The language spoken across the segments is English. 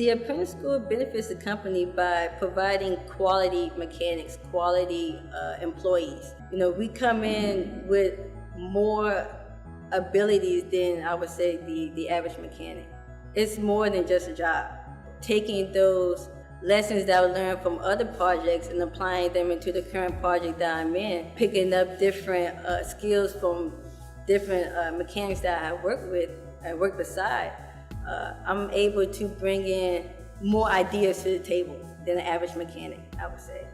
The apprentice school benefits the company by providing quality mechanics, quality employees. We come in with more abilities than I would say the average mechanic. It's more than just a job. Taking those lessons that I learned from other projects and applying them into the current project that I'm in, picking up different skills from different mechanics that I work beside, I'm able to bring in more ideas to the table than an average mechanic, I would say.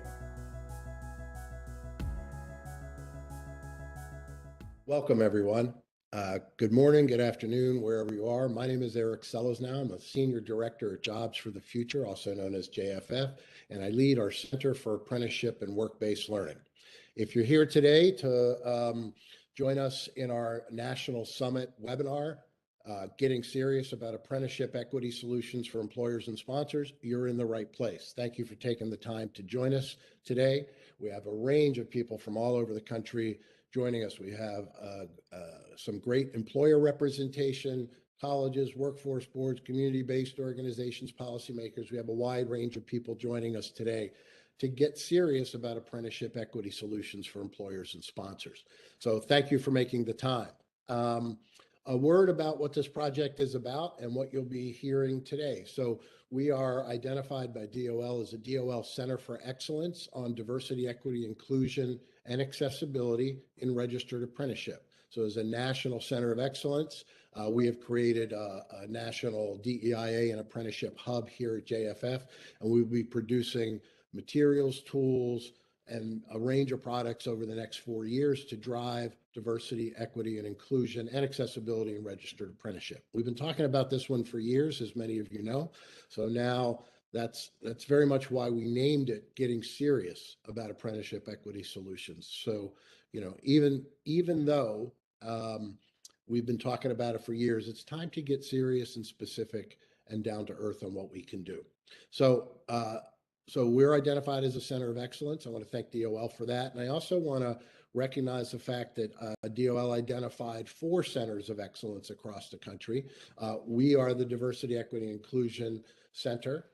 Welcome, everyone. Good morning, good afternoon, wherever you are. My name is Eric Sellers now. I'm a Senior Director at Jobs for the Future, also known as JFF, and I lead our Center for Apprenticeship and Work-Based Learning. If you're here today to join us in our National Summit webinar, Getting Serious About Apprenticeship Equity Solutions for Employers and Sponsors, you're in the right place. Thank you for taking the time to join us today. We have a range of people from all over the country joining us. We have some great employer representation, colleges, workforce boards, community-based organizations, policymakers. We have a wide range of people joining us today to get serious about apprenticeship equity solutions for employers and sponsors. So thank you for making the time. A word about what this project is about and what you'll be hearing today. So we are identified by DOL as a DOL Center for Excellence on Diversity, Equity, Inclusion, and Accessibility in Registered Apprenticeship. So as a national center of excellence, we have created a national DEIA and apprenticeship hub here at JFF, and we'll be producing materials, tools, and a range of products over the next 4 years to drive diversity, equity, and inclusion and accessibility in registered apprenticeship. We've been talking about this one for years, as many of you know. So now that's very much why we named it Getting Serious About Apprenticeship Equity Solutions. So, even though we've been talking about it for years, it's time to get serious and specific and down to earth on what we can do. So we're identified as a center of excellence. I want to thank DOL for that. And I also want to recognize the fact that DOL identified 4 centers of excellence across the country. We are the Diversity, Equity, Inclusion Center.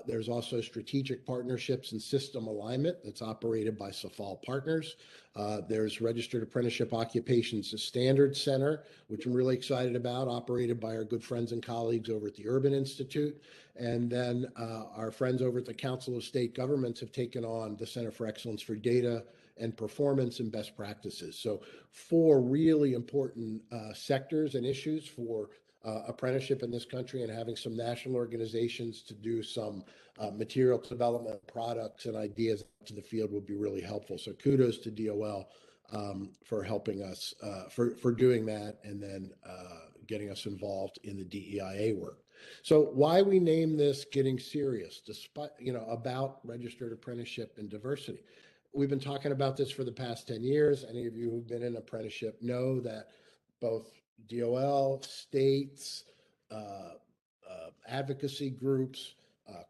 There's also strategic partnerships and system alignment that's operated by SAFAL Partners. There's Registered Apprenticeship Occupations Standards Center, which I'm really excited about, operated by our good friends and colleagues over at the Urban Institute. And then our friends over at the Council of State Governments have taken on the Center for Excellence for Data and Performance and Best Practices. So 4 really important sectors and issues for apprenticeship in this country, and having some national organizations to do some material development, products and ideas to the field would be really helpful. So kudos to DOL for helping us, for doing that, and then getting us involved in the DEIA work. So why we name this Getting Serious, despite, about registered apprenticeship and diversity. We've been talking about this for the past 10 years. Any of you who've been in apprenticeship know that both DOL, states, advocacy groups,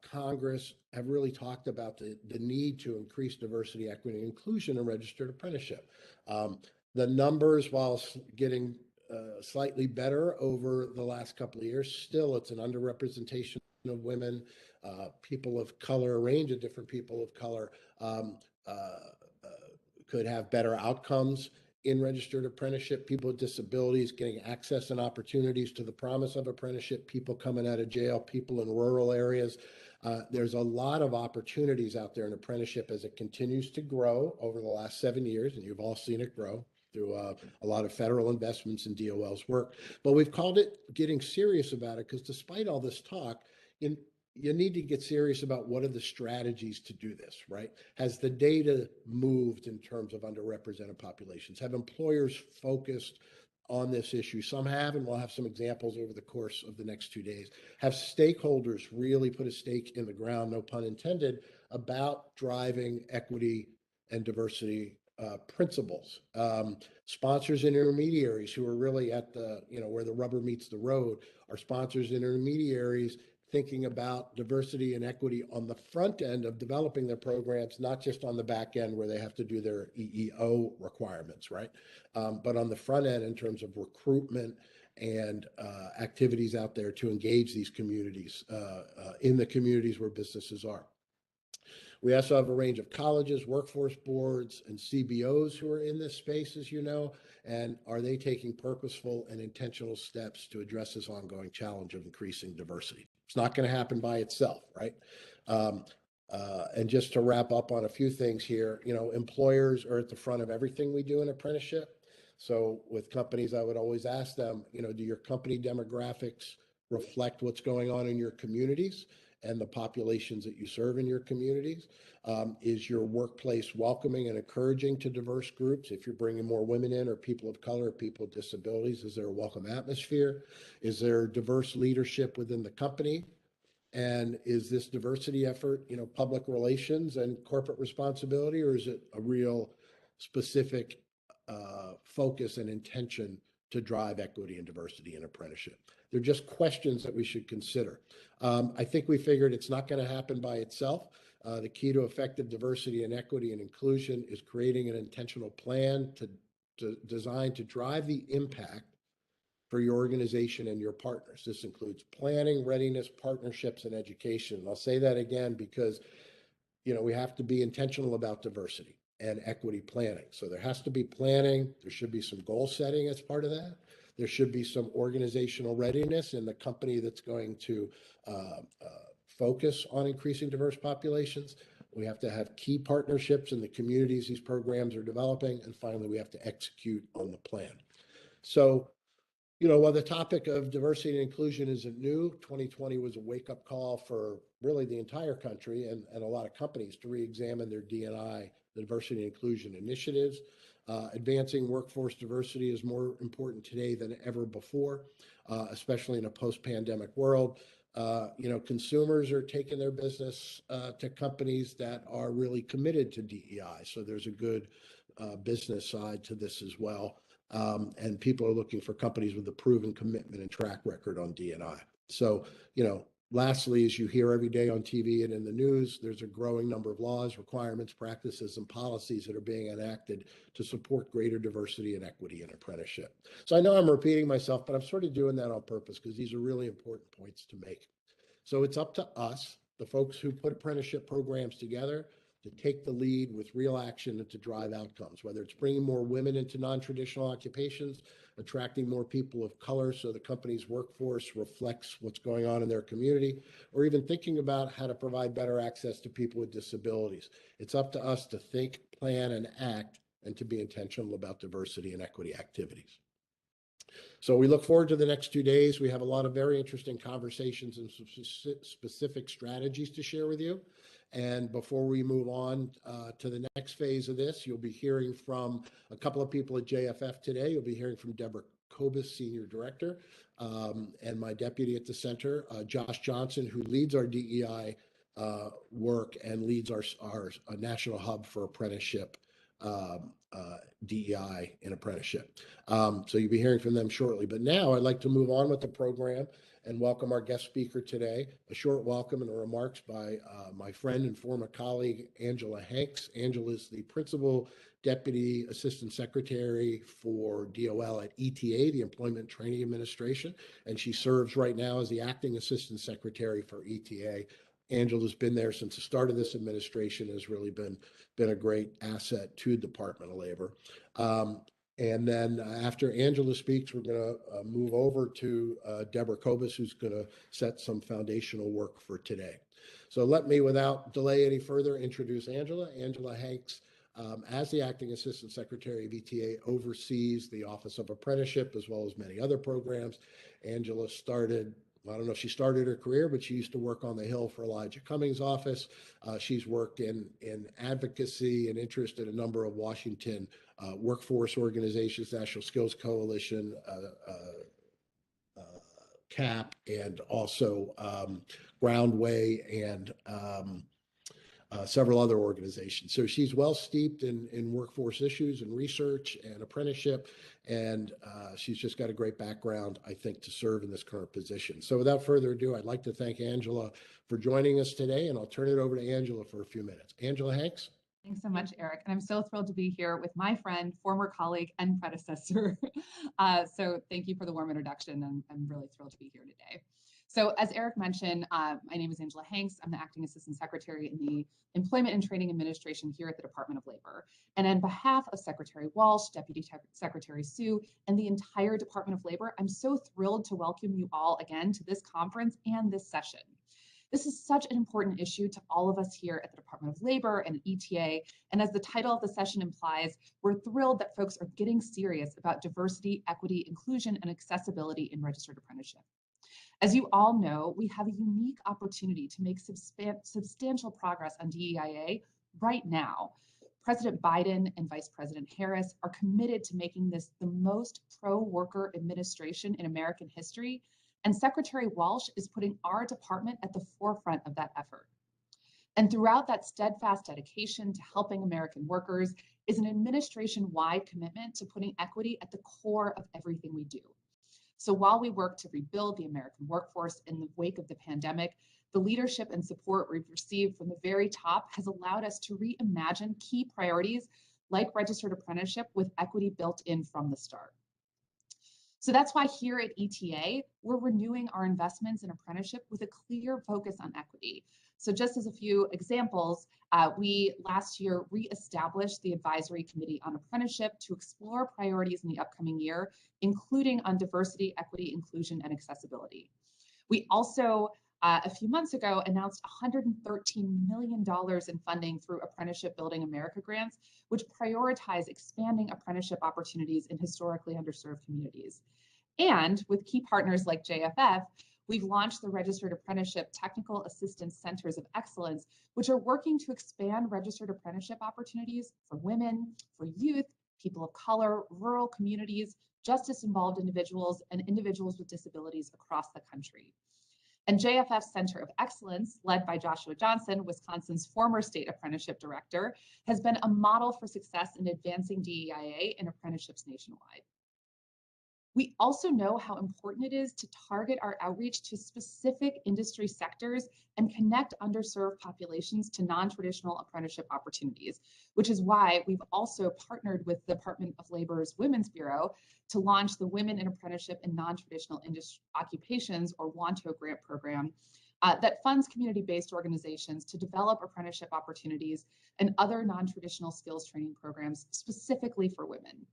Congress have really talked about the need to increase diversity, equity, and inclusion in registered apprenticeship. The numbers, while getting slightly better over the last couple of years, still it's an underrepresentation of women, people of color, a range of different people of color could have better outcomes in registered apprenticeship, people with disabilities getting access and opportunities to the promise of apprenticeship, people coming out of jail, people in rural areas. There's a lot of opportunities out there in apprenticeship as it continues to grow over the last 7 years, and you've all seen it grow through a lot of federal investments in DOL's work. But we've called it Getting Serious About It because despite all this talk, you need to get serious about what are the strategies to do this, right? Has the data moved in terms of underrepresented populations? Have employers focused on this issue? Some have, and we'll have some examples over the course of the next 2 days. Have stakeholders really put a stake in the ground, no pun intended, about driving equity and diversity principles? Sponsors and intermediaries who are really at the, where the rubber meets the road, are sponsors and intermediaries thinking about diversity and equity on the front end of developing their programs, not just on the back end where they have to do their EEO requirements, right? But on the front end in terms of recruitment and activities out there to engage these communities in the communities where businesses are. We also have a range of colleges, workforce boards, and CBOs who are in this space, as you know, and are they taking purposeful and intentional steps to address this ongoing challenge of increasing diversity? It's not going to happen by itself, right? And just to wrap up on a few things here, you know, employers are at the front of everything we do in apprenticeship. So with companies, I would always ask them, you know, do your company demographics reflect what's going on in your communities and the populations that you serve in your communities? Is your workplace welcoming and encouraging to diverse groups? If you're bringing more women in or people of color or people with disabilities, is there a welcome atmosphere? Is there diverse leadership within the company? And is this diversity effort, you know, public relations and corporate responsibility, or is it a real specific focus and intention to drive equity and diversity in apprenticeship? They're just questions that we should consider. I think we figured it's not going to happen by itself. The key to effective diversity and equity and inclusion is creating an intentional plan designed to drive the impact for your organization and your partners. This includes planning, readiness, partnerships, and education. And I'll say that again because, you know, we have to be intentional about diversity and equity planning. So there has to be planning. There should be some goal setting as part of that. There should be some organizational readiness in the company that's going to focus on increasing diverse populations. We have to have key partnerships in the communities these programs are developing. And finally, we have to execute on the plan. So, you know, while the topic of diversity and inclusion isn't new, 2020 was a wake-up call for really the entire country and a lot of companies to re-examine their D&I, the diversity and inclusion initiatives. Advancing workforce diversity is more important today than ever before, especially in a post-pandemic world. You know, consumers are taking their business to companies that are really committed to DEI. So there's a good business side to this as well. And people are looking for companies with a proven commitment and track record on D&I. So, you know, lastly, as you hear every day on TV and in the news, there's a growing number of laws, requirements, practices, and policies that are being enacted to support greater diversity and equity in apprenticeship. So I know I'm repeating myself, but I'm sort of doing that on purpose because these are really important points to make. So it's up to us, the folks who put apprenticeship programs together, to take the lead with real action and to drive outcomes, whether it's bringing more women into non-traditional occupations, attracting more people of color so the company's workforce reflects what's going on in their community, or even thinking about how to provide better access to people with disabilities. It's up to us to think, plan, and act, and to be intentional about diversity and equity activities. So we look forward to the next 2 days. We have a lot of very interesting conversations and specific strategies to share with you. And before we move on to the next phase of this, you'll be hearing from a couple of people at JFF today. You'll be hearing from Deborah Kobus, Senior Director, and my deputy at the center, Josh Johnson, who leads our DEI work and leads our national hub for apprenticeship, DEI in apprenticeship. So you'll be hearing from them shortly. But now I'd like to move on with the program and welcome our guest speaker today. A short welcome and remarks by my friend and former colleague, Angela Hanks. Angela is the Principal Deputy Assistant Secretary for DOL at ETA, the Employment Training Administration, and she serves right now as the Acting Assistant Secretary for ETA. Angela's been there since the start of this administration, has really been a great asset to Department of Labor. And then after Angela speaks, we're going to move over to Deborah Kobus, who's going to set some foundational work for today. So let me, without delay any further, introduce Angela. Angela Hanks, as the Acting Assistant Secretary of ETA, oversees the Office of Apprenticeship as well as many other programs. Angela started, I don't know if she started her career, but she used to work on the Hill for Elijah Cummings' office. She's worked in advocacy and interest in a number of Washington workforce organizations, National Skills Coalition, CAP, and also Groundway and several other organizations. So she's well steeped in workforce issues and research and apprenticeship, and she's just got a great background, I think, to serve in this current position. So without further ado, I'd like to thank Angela for joining us today, and I'll turn it over to Angela for a few minutes. Angela Hanks. Thanks so much, Eric. And I'm so thrilled to be here with my friend, former colleague, and predecessor. So thank you for the warm introduction. I'm really thrilled to be here today. So as Eric mentioned, my name is Angela Hanks. I'm the Acting Assistant Secretary in the Employment and Training Administration here at the Department of Labor. And on behalf of Secretary Walsh, Deputy Secretary Sue, and the entire Department of Labor, I'm so thrilled to welcome you all again to this conference and this session. This is such an important issue to all of us here at the Department of Labor and ETA. And as the title of the session implies, we're thrilled that folks are getting serious about diversity, equity, inclusion, and accessibility in registered apprenticeship. As you all know, we have a unique opportunity to make substantial progress on DEIA right now. President Biden and Vice President Harris are committed to making this the most pro-worker administration in American history, and Secretary Walsh is putting our department at the forefront of that effort. And throughout that steadfast dedication to helping American workers is an administration-wide commitment to putting equity at the core of everything we do. So while we work to rebuild the American workforce in the wake of the pandemic, the leadership and support we've received from the very top has allowed us to reimagine key priorities like registered apprenticeship with equity built in from the start. So that's why here at ETA, we're renewing our investments in apprenticeship with a clear focus on equity. So just as a few examples, we last year reestablished the Advisory Committee on Apprenticeship to explore priorities in the upcoming year, including on diversity, equity, inclusion, and accessibility. We also, a few months ago, announced $113 million in funding through Apprenticeship Building America grants, which prioritize expanding apprenticeship opportunities in historically underserved communities. And with key partners like JFF, we've launched the Registered Apprenticeship Technical Assistance Centers of Excellence, which are working to expand registered apprenticeship opportunities for women, for youth, people of color, rural communities, justice-involved individuals, and individuals with disabilities across the country. And JFF's Center of Excellence, led by Joshua Johnson, Wisconsin's former state apprenticeship director, has been a model for success in advancing DEIA and apprenticeships nationwide. We also know how important it is to target our outreach to specific industry sectors and connect underserved populations to non-traditional apprenticeship opportunities, which is why we've also partnered with the Department of Labor's Women's Bureau to launch the Women in Apprenticeship in Non-Traditional Occupations, or WANTO grant program, that funds community-based organizations to develop apprenticeship opportunities and other non-traditional skills training programs specifically for women.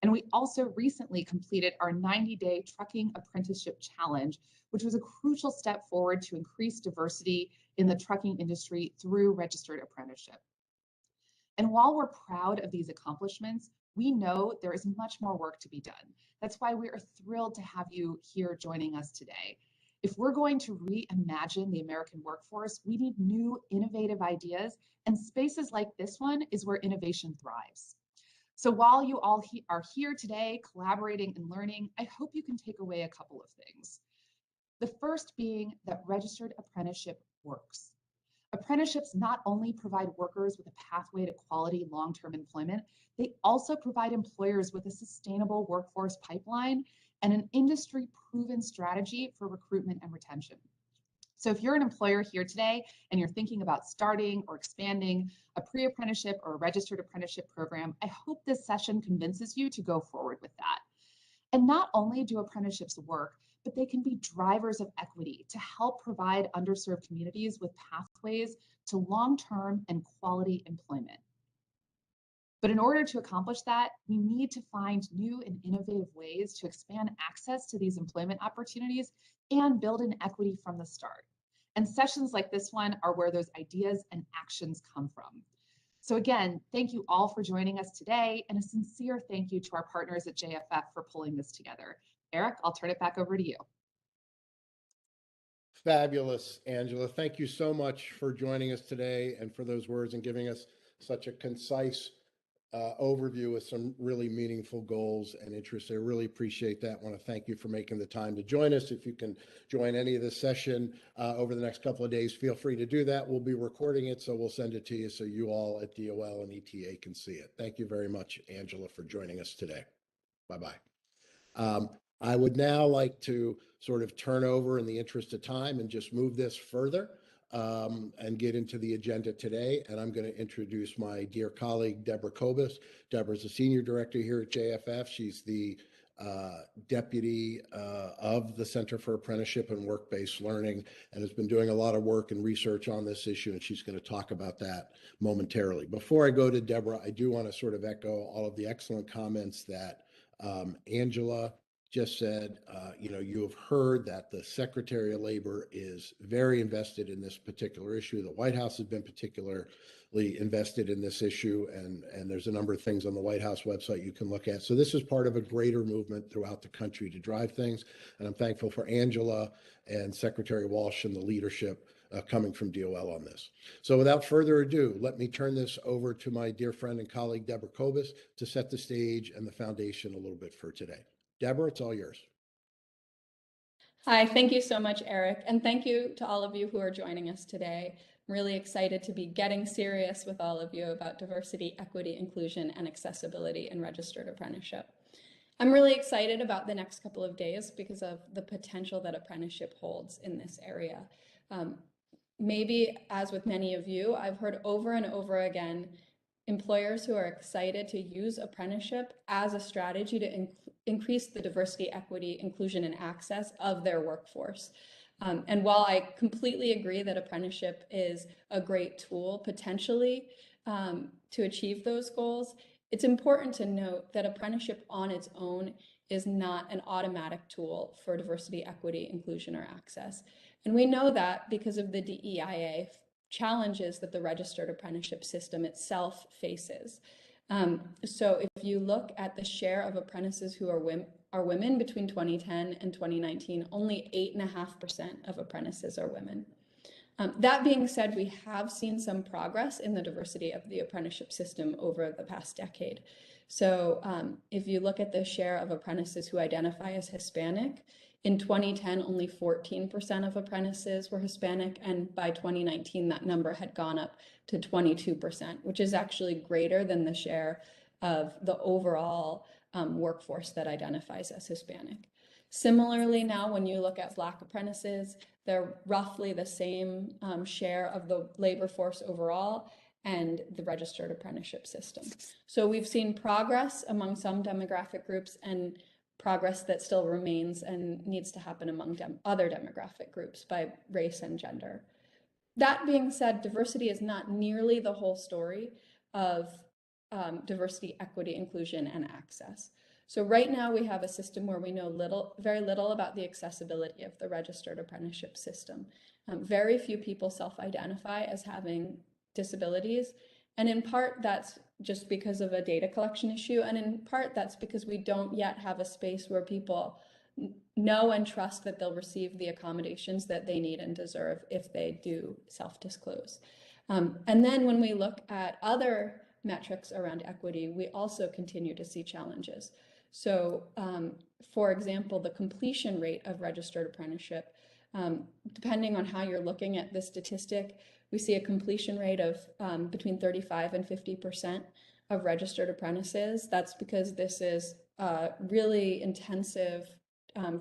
And we also recently completed our 90-day trucking apprenticeship challenge, which was a crucial step forward to increase diversity in the trucking industry through registered apprenticeship. And while we're proud of these accomplishments, we know there is much more work to be done. That's why we are thrilled to have you here joining us today. If we're going to reimagine the American workforce, we need new, innovative ideas, and spaces like this one is where innovation thrives. So while you all are here today collaborating and learning, I hope you can take away a couple of things. The first being that registered apprenticeship works. Apprenticeships not only provide workers with a pathway to quality long-term employment, they also provide employers with a sustainable workforce pipeline and an industry-proven strategy for recruitment and retention. So if you're an employer here today and you're thinking about starting or expanding a pre-apprenticeship or a registered apprenticeship program, I hope this session convinces you to go forward with that. And not only do apprenticeships work, but they can be drivers of equity to help provide underserved communities with pathways to long-term and quality employment. But in order to accomplish that, we need to find new and innovative ways to expand access to these employment opportunities and build in equity from the start. And sessions like this one are where those ideas and actions come from. So again, thank you all for joining us today, and a sincere thank you to our partners at JFF for pulling this together. Eric, I'll turn it back over to you. Fabulous, Angela. Thank you so much for joining us today and for those words and giving us such a concise overview with some really meaningful goals and interests. I really appreciate that. I want to thank you for making the time to join us. If you can join any of this session over the next couple of days, feel free to do that. We'll be recording it, so we'll send it to you so you all at DOL and ETA can see it. Thank you very much, Angela, for joining us today. Bye-bye. I would now like to sort of turn over in the interest of time and just move this further and get into the agenda today. And I'm going to introduce my dear colleague, Deborah Kobus. Deborah's a senior director here at JFF. She's the deputy of the Center for Apprenticeship and Work-Based Learning, and has been doing a lot of work and research on this issue, and she's going to talk about that momentarily. Before I go to Deborah, I do want to sort of echo all of the excellent comments that Angela just said. You have heard that the Secretary of Labor is very invested in this particular issue. The White House has been particularly invested in this issue, and there's a number of things on the White House website you can look at. So this is part of a greater movement throughout the country to drive things, and I'm thankful for Angela and Secretary Walsh and the leadership coming from DOL on this. So without further ado, let me turn this over to my dear friend and colleague, Deborah Kobus, to set the stage and the foundation a little bit for today. Deborah, it's all yours. Hi, thank you so much, Eric. And thank you to all of you who are joining us today. I'm really excited to be getting serious with all of you about diversity, equity, inclusion, and accessibility in registered apprenticeship. I'm really excited about the next couple of days because of the potential that apprenticeship holds in this area. Maybe, as with many of you, I've heard over and over again employers who are excited to use apprenticeship as a strategy to increase the diversity, equity, inclusion, and access of their workforce. And while I completely agree that apprenticeship is a great tool potentially to achieve those goals, it's important to note that apprenticeship on its own is not an automatic tool for diversity, equity, inclusion, or access. And we know that because of the DEIA challenges that the registered apprenticeship system itself faces. So if you look at the share of apprentices who are women between 2010 and 2019, only 8.5% of apprentices are women. That being said, we have seen some progress in the diversity of the apprenticeship system over the past decade. So if you look at the share of apprentices who identify as Hispanic, in 2010, only 14% of apprentices were Hispanic, and by 2019, that number had gone up to 22%, which is actually greater than the share of the overall workforce that identifies as Hispanic. Similarly, now when you look at Black apprentices, they're roughly the same share of the labor force overall and the registered apprenticeship system. So we've seen progress among some demographic groups and progress that still remains and needs to happen among other demographic groups by race and gender. That being said, diversity is not nearly the whole story of diversity, equity, inclusion, and access. So right now we have a system where we know very little about the accessibility of the registered apprenticeship system. Very few people self-identify as having disabilities, and in part that's just because of a data collection issue, and in part that's because we don't yet have a space where people know and trust that they'll receive the accommodations that they need and deserve if they do self-disclose. And then when we look at other metrics around equity, we also continue to see challenges. So for example, the completion rate of registered apprenticeship, depending on how you're looking at this statistic, we see a completion rate of between 35 and 50% of registered apprentices. That's because this is a really intensive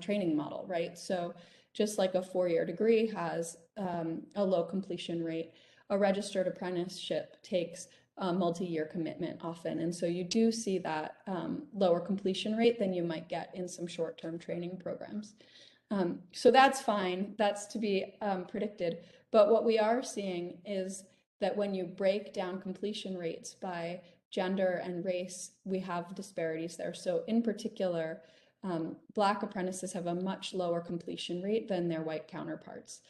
training model, right? So just like a four-year degree has a low completion rate, a registered apprenticeship takes a multi-year commitment often. And so you do see that lower completion rate than you might get in some short-term training programs. So that's fine, that's to be predicted. But what we are seeing is that when you break down completion rates by gender and race, we have disparities there. So in particular, Black apprentices have a much lower completion rate than their white counterparts.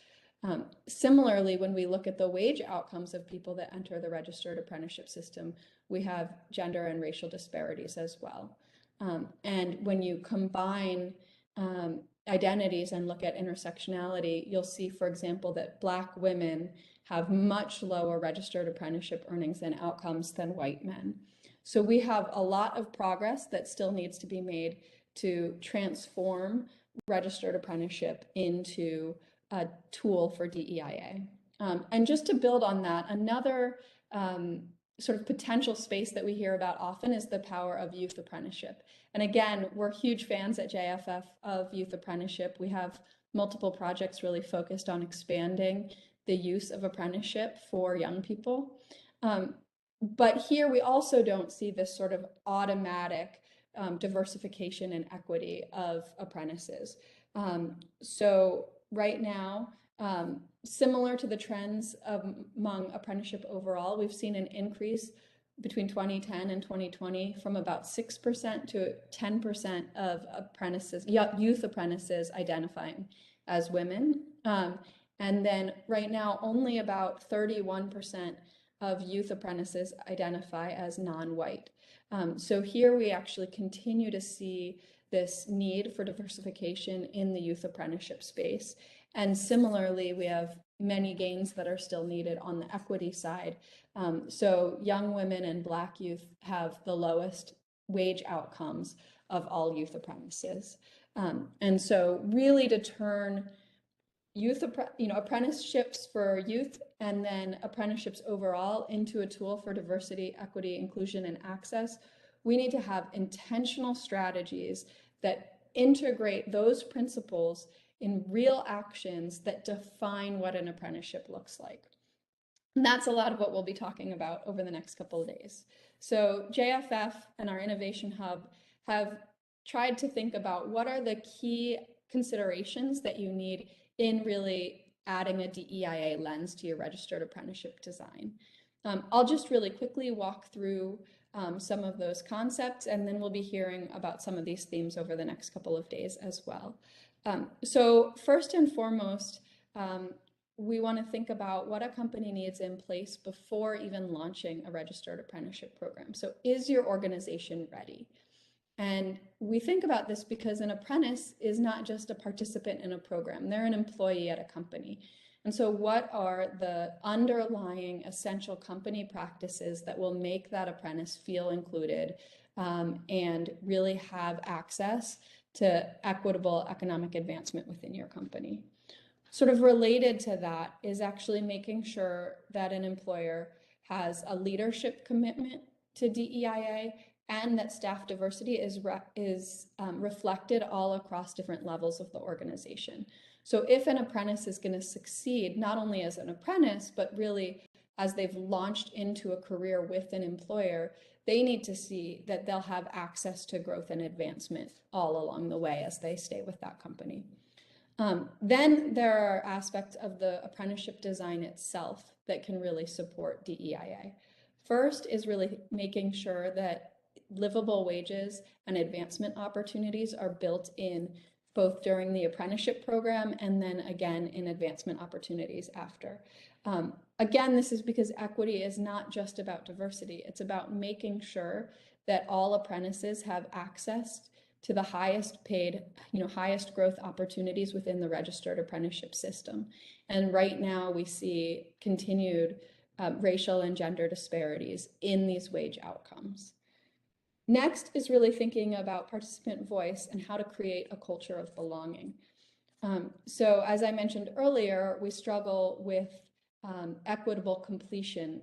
Similarly, when we look at the wage outcomes of people that enter the registered apprenticeship system, we have gender and racial disparities as well. And when you combine identities and look at intersectionality, you'll see, for example, that Black women have much lower registered apprenticeship earnings and outcomes than white men. So we have a lot of progress that still needs to be made to transform registered apprenticeship into a tool for DEIA. And just to build on that, another sort of potential space that we hear about often is the power of youth apprenticeship. And again, we're huge fans at JFF of youth apprenticeship. We have multiple projects really focused on expanding the use of apprenticeship for young people. But here we also don't see this sort of automatic diversification and equity of apprentices. So right now, similar to the trends among apprenticeship overall, we've seen an increase between 2010 and 2020 from about 6% to 10% of apprentices, youth apprentices identifying as women. And then right now, only about 31% of youth apprentices identify as non-white. So here we actually continue to see this need for diversification in the youth apprenticeship space. And similarly, we have many gains that are still needed on the equity side. So young women and Black youth have the lowest wage outcomes of all youth apprentices. And so really to turn apprenticeships for youth and then apprenticeships overall into a tool for diversity, equity, inclusion, and access, we need to have intentional strategies that integrate those principles in real actions that define what an apprenticeship looks like. And that's a lot of what we'll be talking about over the next couple of days. So JFF and our Innovation Hub have tried to think about what are the key considerations that you need in really adding a DEIA lens to your registered apprenticeship design. I'll just really quickly walk through some of those concepts, and then we'll be hearing about some of these themes over the next couple of days as well. So first and foremost, we want to think about what a company needs in place before even launching a registered apprenticeship program. So is your organization ready? And we think about this because an apprentice is not just a participant in a program, they're an employee at a company. And so what are the underlying essential company practices that will make that apprentice feel included and really have access to equitable economic advancement within your company? Sort of related to that is actually making sure that an employer has a leadership commitment to DEIA and that staff diversity is reflected all across different levels of the organization. So if an apprentice is going to succeed, not only as an apprentice, but really as they've launched into a career with an employer, they need to see that they'll have access to growth and advancement all along the way as they stay with that company. Then there are aspects of the apprenticeship design itself that can really support DEIA. First is really making sure that livable wages and advancement opportunities are built in both during the apprenticeship program and then again in advancement opportunities after. Again, this is because equity is not just about diversity. It's about making sure that all apprentices have access to the highest paid, highest growth opportunities within the registered apprenticeship system. And right now we see continued racial and gender disparities in these wage outcomes. Next is really thinking about participant voice and how to create a culture of belonging. So as I mentioned earlier, we struggle with equitable completion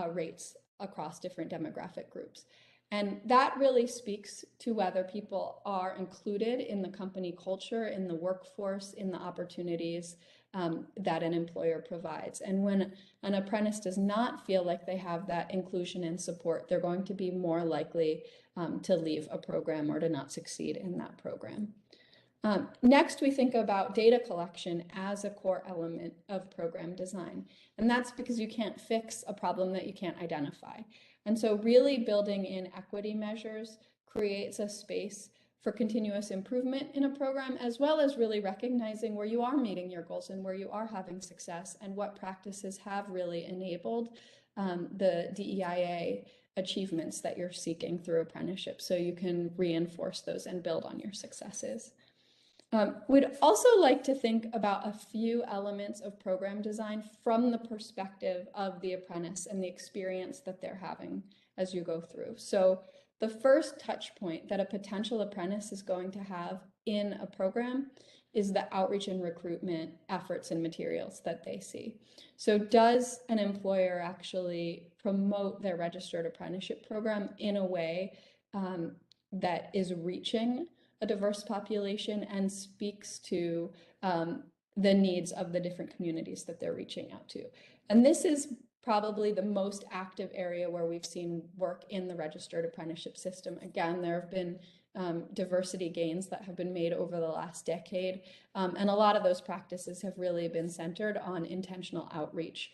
rates across different demographic groups. And that really speaks to whether people are included in the company culture, in the workforce, in the opportunities that an employer provides. And when an apprentice does not feel like they have that inclusion and support, they're going to be more likely to leave a program or to not succeed in that program. Next, we think about data collection as a core element of program design. And that's because you can't fix a problem that you can't identify. And so really building in equity measures creates a space for continuous improvement in a program, as well as really recognizing where you are meeting your goals and where you are having success and what practices have really enabled the DEIA achievements that you're seeking through apprenticeship, so you can reinforce those and build on your successes. We'd also like to think about a few elements of program design from the perspective of the apprentice and the experience that they're having as you go through. So the first touch point that a potential apprentice is going to have in a program is the outreach and recruitment efforts and materials that they see. So does an employer actually promote their registered apprenticeship program in a way that is reaching a diverse population and speaks to the needs of the different communities that they're reaching out to. And this is probably the most active area where we've seen work in the registered apprenticeship system. Again, there have been diversity gains that have been made over the last decade. And a lot of those practices have really been centered on intentional outreach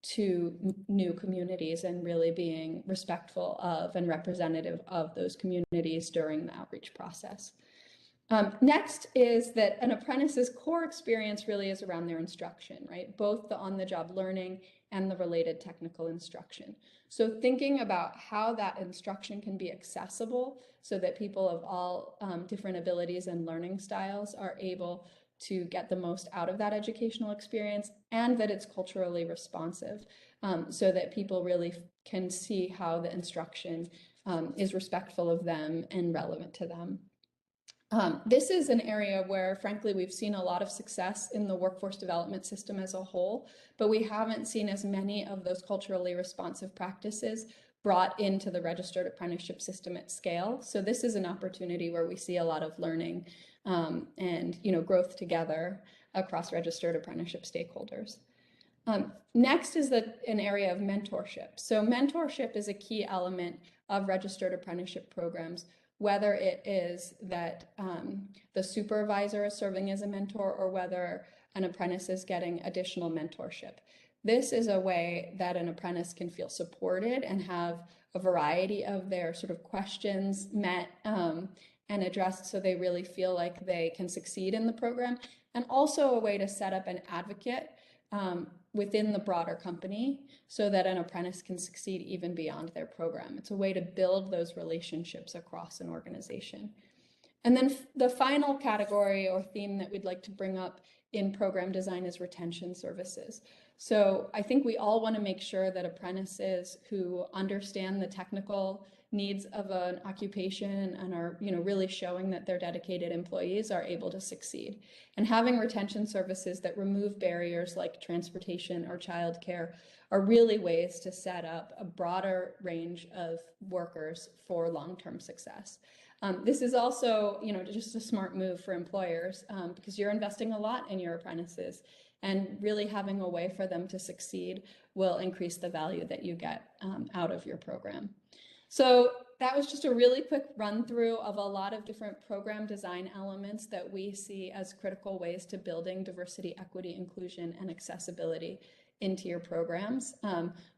to new communities and really being respectful of and representative of those communities during the outreach process. Next is that an apprentice's core experience really is around their instruction, right? Both the on-the-job learning and the related technical instruction. So thinking about how that instruction can be accessible so that people of all different abilities and learning styles are able to get the most out of that educational experience, and that it's culturally responsive, so that people really can see how the instruction is respectful of them and relevant to them. This is an area where, frankly, we've seen a lot of success in the workforce development system as a whole, but we haven't seen as many of those culturally responsive practices brought into the registered apprenticeship system at scale. So this is an opportunity where we see a lot of learning and growth together across registered apprenticeship stakeholders. Next is an area of mentorship. So mentorship is a key element of registered apprenticeship programs, whether it is that the supervisor is serving as a mentor or whether an apprentice is getting additional mentorship. This is a way that an apprentice can feel supported and have a variety of their sort of questions met and addressed, so they really feel like they can succeed in the program, and also a way to set up an advocate within the broader company so that an apprentice can succeed even beyond their program. It's a way to build those relationships across an organization. And then the final category or theme that we'd like to bring up in program design is retention services. So I think we all want to make sure that apprentices who understand the technical needs of an occupation and are really showing that they're dedicated employees are able to succeed. And having retention services that remove barriers like transportation or childcare are really ways to set up a broader range of workers for long-term success. This is also just a smart move for employers because you're investing a lot in your apprentices, and really having a way for them to succeed will increase the value that you get out of your program. So that was just a really quick run through of a lot of different program design elements that we see as critical ways to building diversity, equity, inclusion, and accessibility into your programs.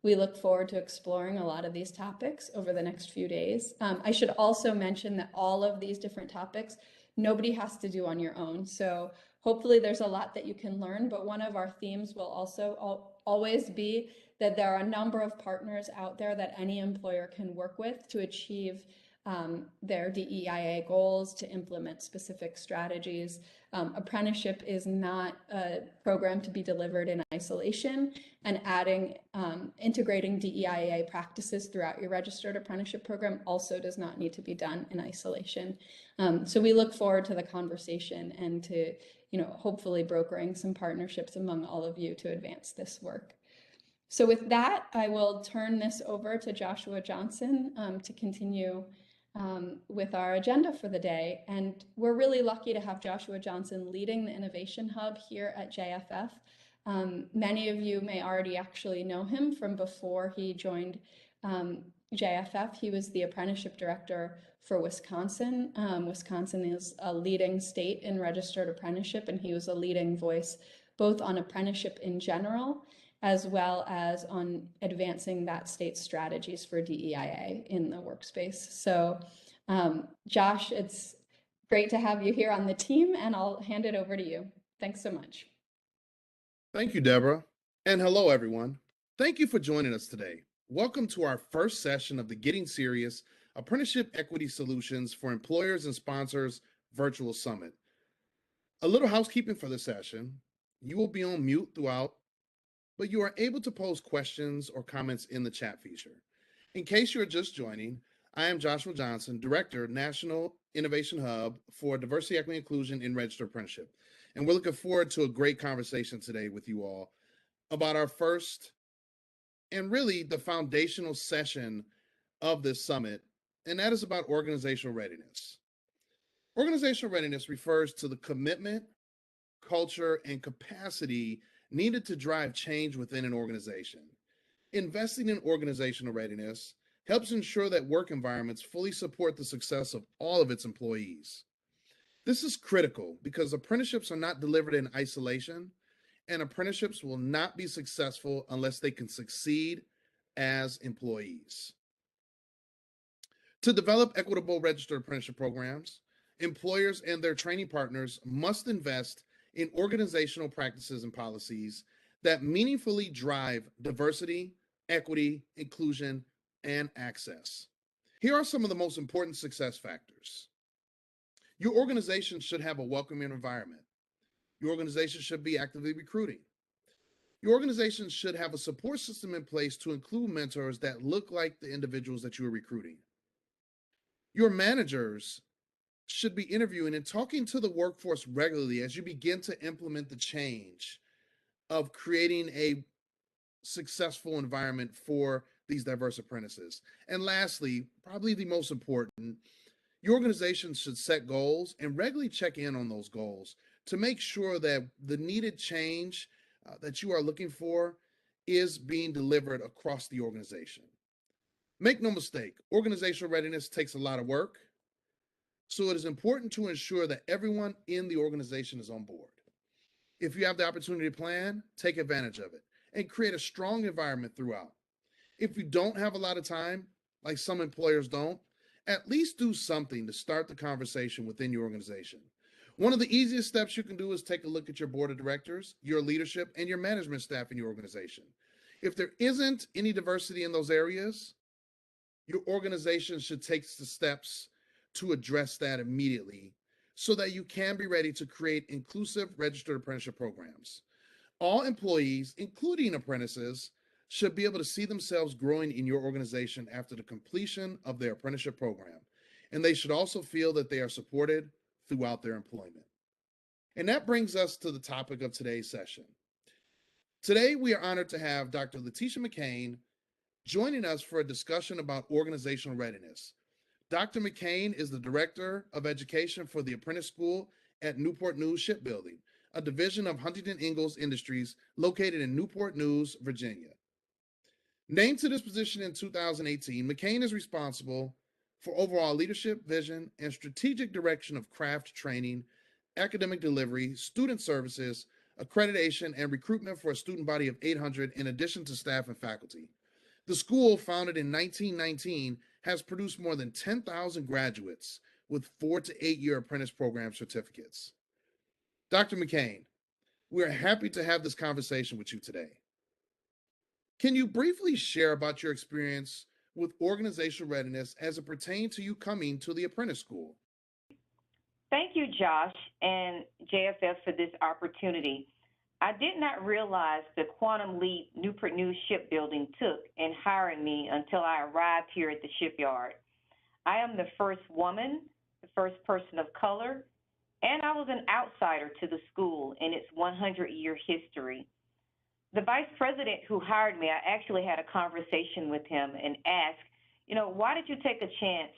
We look forward to exploring a lot of these topics over the next few days. I should also mention that all of these different topics, nobody has to do on your own. So hopefully there's a lot that you can learn, but one of our themes will also always be that there are a number of partners out there that any employer can work with to achieve their DEIA goals, to implement specific strategies. Apprenticeship is not a program to be delivered in isolation, and integrating DEIA practices throughout your registered apprenticeship program also does not need to be done in isolation. So we look forward to the conversation and to hopefully brokering some partnerships among all of you to advance this work. So with that, I will turn this over to Joshua Johnson to continue with our agenda for the day. And we're really lucky to have Joshua Johnson leading the Innovation Hub here at JFF. Many of you may already actually know him from before he joined JFF. He was the apprenticeship director for Wisconsin. Wisconsin is a leading state in registered apprenticeship, and he was a leading voice both on apprenticeship in general as well as on advancing that state's strategies for DEIA in the workspace. So Josh, it's great to have you here on the team, and I'll hand it over to you. Thanks so much. Thank you, Deborah. And hello, everyone. Thank you for joining us today. Welcome to our first session of the Getting Serious Apprenticeship Equity Solutions for Employers and Sponsors Virtual Summit. A little housekeeping for the session. You will be on mute throughout, but you are able to pose questions or comments in the chat feature. In case you're just joining, I am Joshua Johnson, Director, National Innovation Hub for Diversity, Equity, Inclusion in Registered Apprenticeship. And we're looking forward to a great conversation today with you all about our first and really the foundational session of this summit, and that is about organizational readiness. Organizational readiness refers to the commitment, culture, and capacity needed to drive change within an organization. Investing in organizational readiness helps ensure that work environments fully support the success of all of its employees. This is critical because apprenticeships are not delivered in isolation, and apprenticeships will not be successful unless they can succeed as employees. To develop equitable registered apprenticeship programs, employers and their training partners must invest in organizational practices and policies that meaningfully drive diversity, equity, inclusion, and access. Here are some of the most important success factors. Your organization should have a welcoming environment. Your organization should be actively recruiting. Your organization should have a support system in place to include mentors that look like the individuals that you are recruiting. Your managers should be interviewing and talking to the workforce regularly as you begin to implement the change of creating a successful environment for these diverse apprentices. And lastly, probably the most important, your organization should set goals and regularly check in on those goals to make sure that the needed change that you are looking for is being delivered across the organization. Make no mistake, organizational readiness takes a lot of work, so it is important to ensure that everyone in the organization is on board. If you have the opportunity to plan, take advantage of it and create a strong environment throughout. If you don't have a lot of time, like some employers don't, at least do something to start the conversation within your organization. One of the easiest steps you can do is take a look at your board of directors, your leadership, and your management staff in your organization. If there isn't any diversity in those areas, your organization should take the steps to address that immediately so that you can be ready to create inclusive registered apprenticeship programs. All employees, including apprentices, should be able to see themselves growing in your organization after the completion of their apprenticeship program. And they should also feel that they are supported throughout their employment. And that brings us to the topic of today's session. Today, we are honored to have Dr. Letitia McCain joining us for a discussion about organizational readiness. Dr. McCain is the Director of Education for the Apprentice School at Newport News Shipbuilding, a division of Huntington Ingalls Industries located in Newport News, Virginia. Named to this position in 2018, McCain is responsible for overall leadership, vision, and strategic direction of craft training, academic delivery, student services, accreditation, and recruitment for a student body of 800 in addition to staff and faculty. The school, founded in 1919, has produced more than 10,000 graduates with 4 to 8 year apprentice program certificates. Dr. McCain, we are happy to have this conversation with you today. Can you briefly share about your experience with organizational readiness as it pertains to you coming to the apprentice school? Thank you, Josh and JFF, for this opportunity. I did not realize the quantum leap Newport News Shipbuilding took in hiring me until I arrived here at the shipyard. I am the first woman, the first person of color, and I was an outsider to the school in its 100-year history. The vice president who hired me, I actually had a conversation with him and asked, why did you take a chance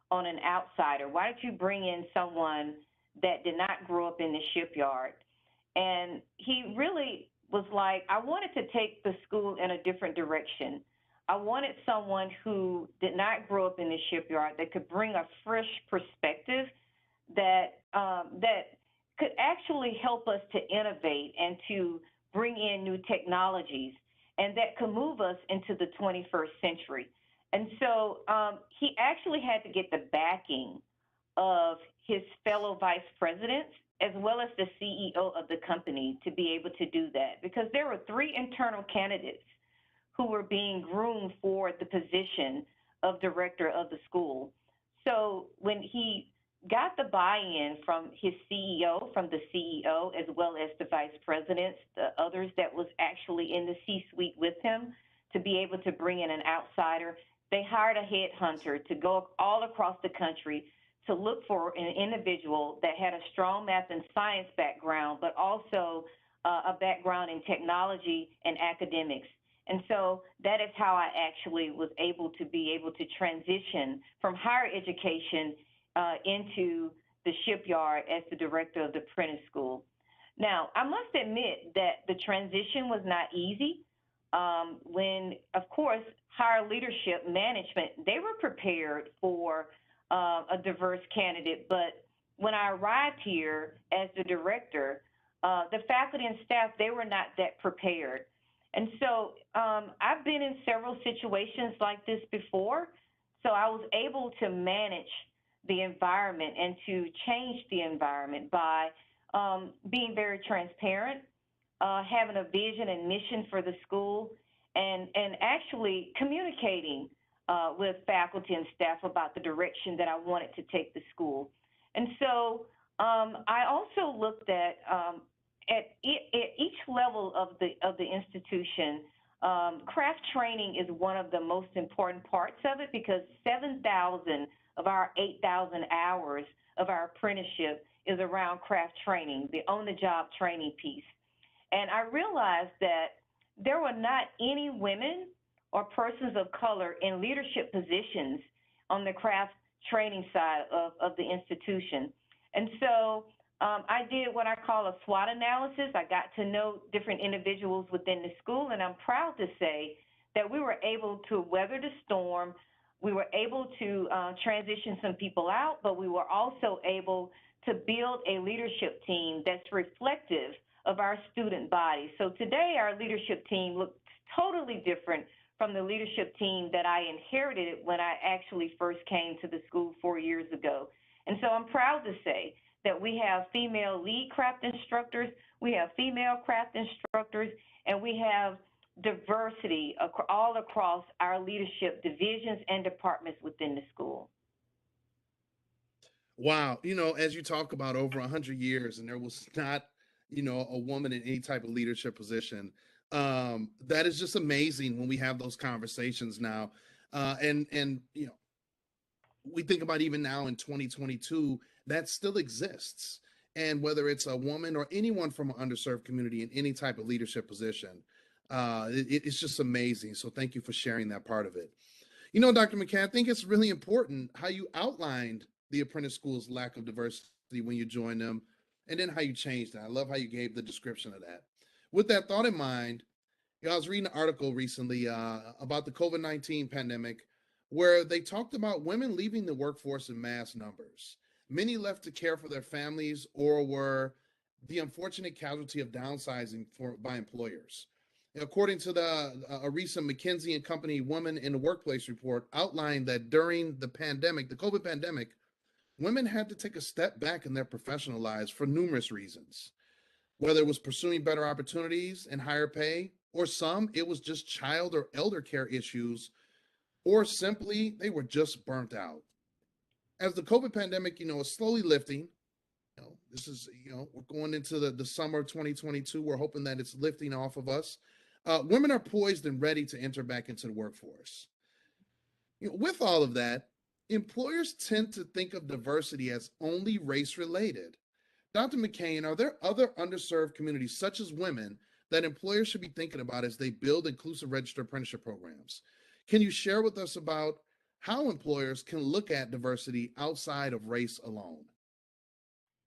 on an outsider? Why did you bring in someone that did not grow up in the shipyard? And he really was like, I wanted to take the school in a different direction. I wanted someone who did not grow up in the shipyard that could bring a fresh perspective that could actually help us to innovate and to bring in new technologies and that could move us into the 21st century. And so he actually had to get the backing of his fellow vice presidents as well as the CEO of the company to be able to do that, because there were 3 internal candidates who were being groomed for the position of director of the school. So when he got the buy-in from his CEO, from the CEO, as well as the vice presidents, the others that was actually in the C-suite with him, to be able to bring in an outsider, they hired a headhunter to go all across the country to look for an individual that had a strong math and science background, but also a background in technology and academics. And so that is how I actually was able to transition from higher education into the shipyard as the director of the apprentice school. Now, I must admit that the transition was not easy. When, of course, higher leadership management, they were prepared for a diverse candidate, but when I arrived here as the director, the faculty and staff, they were not that prepared. And so I've been in several situations like this before, so I was able to manage the environment and to change the environment by being very transparent, having a vision and mission for the school, and actually communicating with faculty and staff about the direction that I wanted to take the school. And so I also looked at each level of the institution. Craft training is one of the most important parts of it because 7,000 of our 8,000 hours of our apprenticeship is around craft training, the on-the-job training piece. And I realized that there were not any women or persons of color in leadership positions on the craft training side of the institution. And so I did what I call a SWOT analysis. I got to know different individuals within the school, and I'm proud to say that we were able to weather the storm. We were able to transition some people out, but we were also able to build a leadership team that's reflective of our student body. So today our leadership team looks totally different from the leadership team that I inherited when I actually first came to the school 4 years ago. And so I'm proud to say that we have female lead craft instructors, we have female craft instructors, and we have diversity all across our leadership divisions and departments within the school. Wow. As you talk about over 100 years and there was not, a woman in any type of leadership position, that is just amazing when we have those conversations now. And we think about even now in 2022, that still exists. And whether it's a woman or anyone from an underserved community in any type of leadership position, it's just amazing. So thank you for sharing that part of it. Dr. McCann, I think it's really important how you outlined the apprentice school's lack of diversity when you joined them, and then how you changed that. I love how you gave the description of that. With that thought in mind, I was reading an article recently about the COVID-19 pandemic where they talked about women leaving the workforce in mass numbers. Many left to care for their families or were the unfortunate casualty of downsizing by employers. According to a recent McKinsey and Company Women in the Workplace report, outlined that during the pandemic, the COVID pandemic, women had to take a step back in their professional lives for numerous reasons. Whether it was pursuing better opportunities and higher pay, or some, it was just child or elder care issues, or simply they were just burnt out. As the COVID pandemic, is slowly lifting, this is, we're going into the summer of 2022. We're hoping that it's lifting off of us. Women are poised and ready to enter back into the workforce. With all of that, employers tend to think of diversity as only race related. Dr. McCain, are there other underserved communities, such as women, that employers should be thinking about as they build inclusive registered apprenticeship programs? Can you share with us about how employers can look at diversity outside of race alone?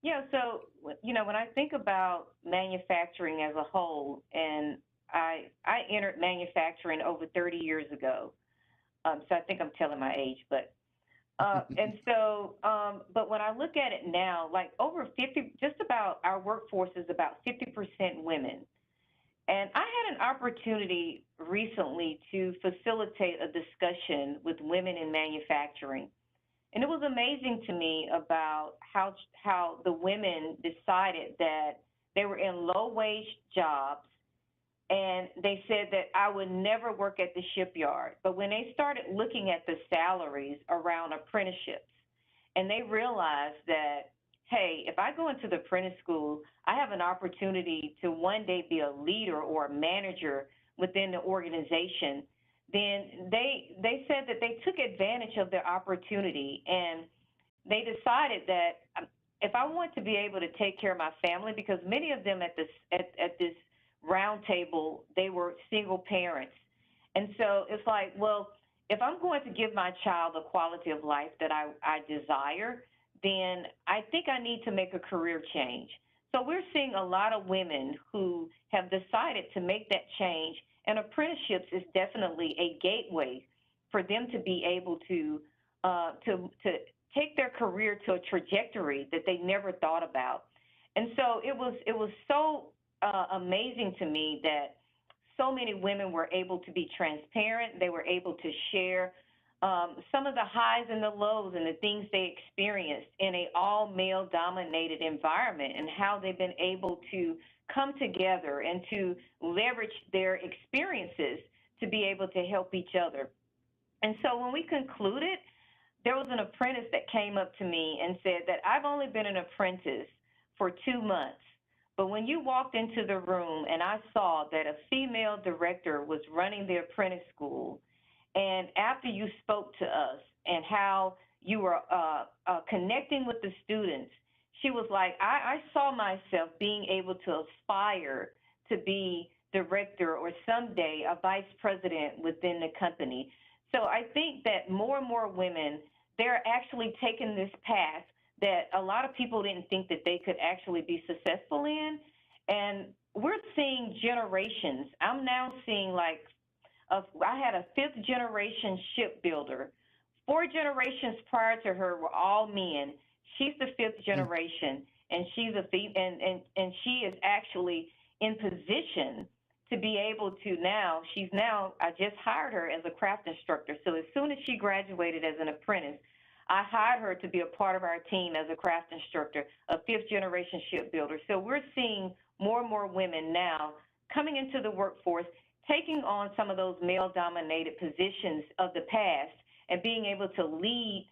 Yeah, so, when I think about manufacturing as a whole, and I entered manufacturing over 30 years ago, so I think I'm telling my age, but and so, but when I look at it now, like over 50, just about our workforce is about 50% women. And I had an opportunity recently to facilitate a discussion with women in manufacturing. And it was amazing to me about how the women decided that they were in low-wage jobs, and they said that I would never work at the shipyard. But when they started looking at the salaries around apprenticeships, and they realized that, hey, if I go into the apprentice school, I have an opportunity to one day be a leader or a manager within the organization, then they said that they took advantage of their opportunity, and they decided that if I want to be able to take care of my family, because many of them at this round table, they were single parents. And so it's like, well, if I'm going to give my child the quality of life that I desire, then I think I need to make a career change. So we're seeing a lot of women who have decided to make that change, and apprenticeships is definitely a gateway for them to be able to take their career to a trajectory that they never thought about. And so it was so amazing to me that so many women were able to be transparent. They were able to share some of the highs and the lows and the things they experienced in a all male dominated environment, and how they've been able to come together and to leverage their experiences to be able to help each other. And so when we concluded, there was an apprentice that came up to me and said that I've only been an apprentice for 2 months. But when you walked into the room and I saw that a female director was running the apprentice school, and after you spoke to us and how you were connecting with the students, she was like, I saw myself being able to aspire to be director or someday a vice president within the company. So I think that more and more women, they're actually taking this path that a lot of people didn't think that they could actually be successful in. And we're seeing generations. I'm now seeing I had a 5th generation shipbuilder. 4 generations prior to her were all men. She's the 5th generation, and she's and she is actually in position to be able to I just hired her as a craft instructor. So as soon as she graduated as an apprentice, I hired her to be a part of our team as a craft instructor, a 5th generation shipbuilder. So we're seeing more and more women now coming into the workforce, taking on some of those male-dominated positions of the past and being able to lead.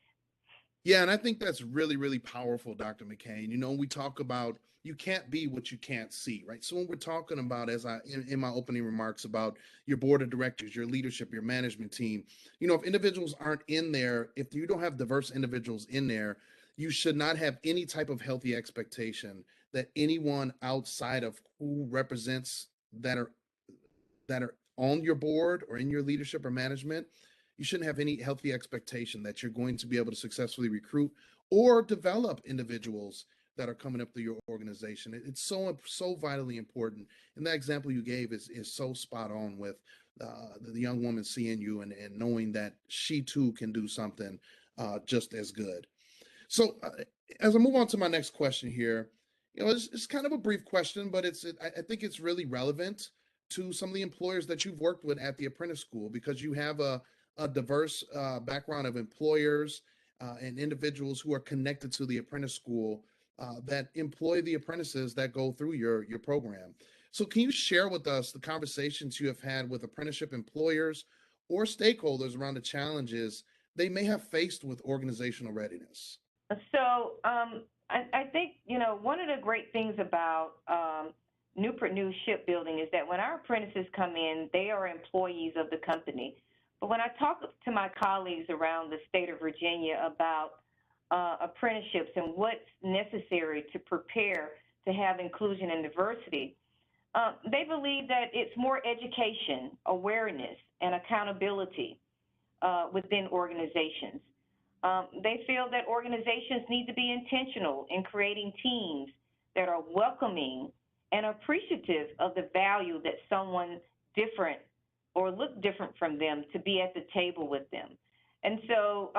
Yeah, and I think that's really, really powerful, Dr. McCain. You know, we talk about you can't be what you can't see, right? So when we're talking about, in my opening remarks about your board of directors, your leadership, your management team, you know, if individuals aren't in there, if you don't have diverse individuals in there, you should not have any type of healthy expectation that anyone outside of who represents that are on your board or in your leadership or management, you shouldn't have any healthy expectation that you're going to be able to successfully recruit or develop individuals that are coming up through your organization. It's so vitally important. And that example you gave is so spot on with the young woman seeing you and knowing that she too can do something just as good. So as I move on to my next question here, you know, it's kind of a brief question, but I think it's really relevant to some of the employers that you've worked with at the apprentice school, because you have a diverse background of employers and individuals who are connected to the apprentice school that employ the apprentices that go through your program. So can you share with us the conversations you have had with apprenticeship employers or stakeholders around the challenges they may have faced with organizational readiness? So I think, you know, one of the great things about Newport News Shipbuilding is that when our apprentices come in, they are employees of the company. But when I talk to my colleagues around the state of Virginia about apprenticeships and what's necessary to prepare to have inclusion and diversity, they believe that it's more education, awareness, and accountability within organizations. They feel that organizations need to be intentional in creating teams that are welcoming and appreciative of the value that someone different or look different from them to be at the table with them. And so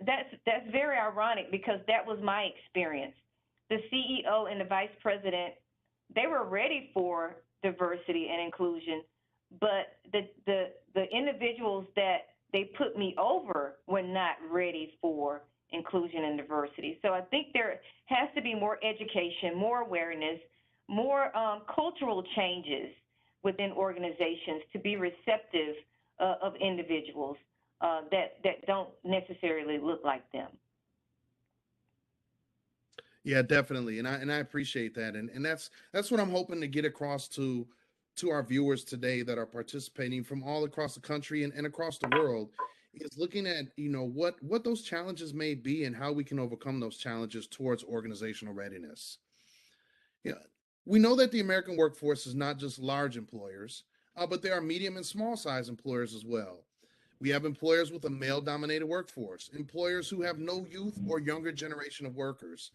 that's very ironic, because that was my experience. The CEO and the vice president, they were ready for diversity and inclusion, but the individuals that they put me over were not ready for inclusion and diversity. So I think there has to be more education, more awareness, more cultural changes within organizations to be receptive of individuals that don't necessarily look like them. Yeah, definitely. And I appreciate that. And that's what I'm hoping to get across to our viewers today that are participating from all across the country and across the world, is looking at, you know, what those challenges may be and how we can overcome those challenges towards organizational readiness. Yeah, we know that the American workforce is not just large employers, but there are medium and small size employers as well. We have employers with a male dominated workforce, employers who have no youth or younger generation of workers,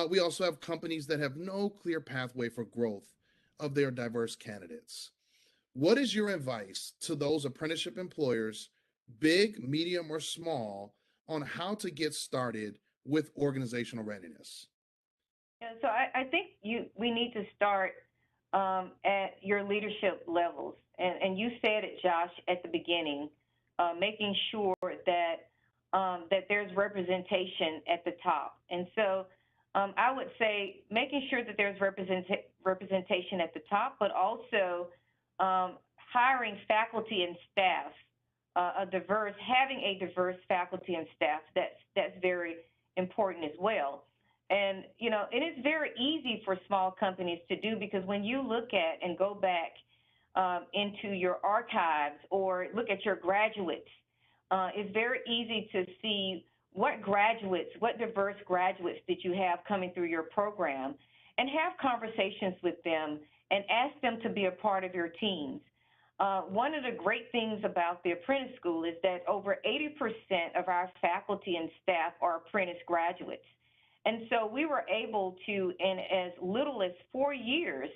We also have companies that have no clear pathway for growth of their diverse candidates. What is your advice to those apprenticeship employers, big, medium, or small, on how to get started with organizational readiness? Yeah, so I think we need to start at your leadership levels, and you said it, Josh, at the beginning, making sure that that there's representation at the top, and so I would say making sure that there's representation at the top, but also hiring faculty and staff, having a diverse faculty and staff. That's very important as well. And, you know, it is very easy for small companies to do, because when you look at and go back into your archives or look at your graduates, it's very easy to see what diverse graduates did you have coming through your program, and have conversations with them and ask them to be a part of your teams. One of the great things about the apprentice school is that over 80% of our faculty and staff are apprentice graduates. And so we were able to, in as little as 4 years,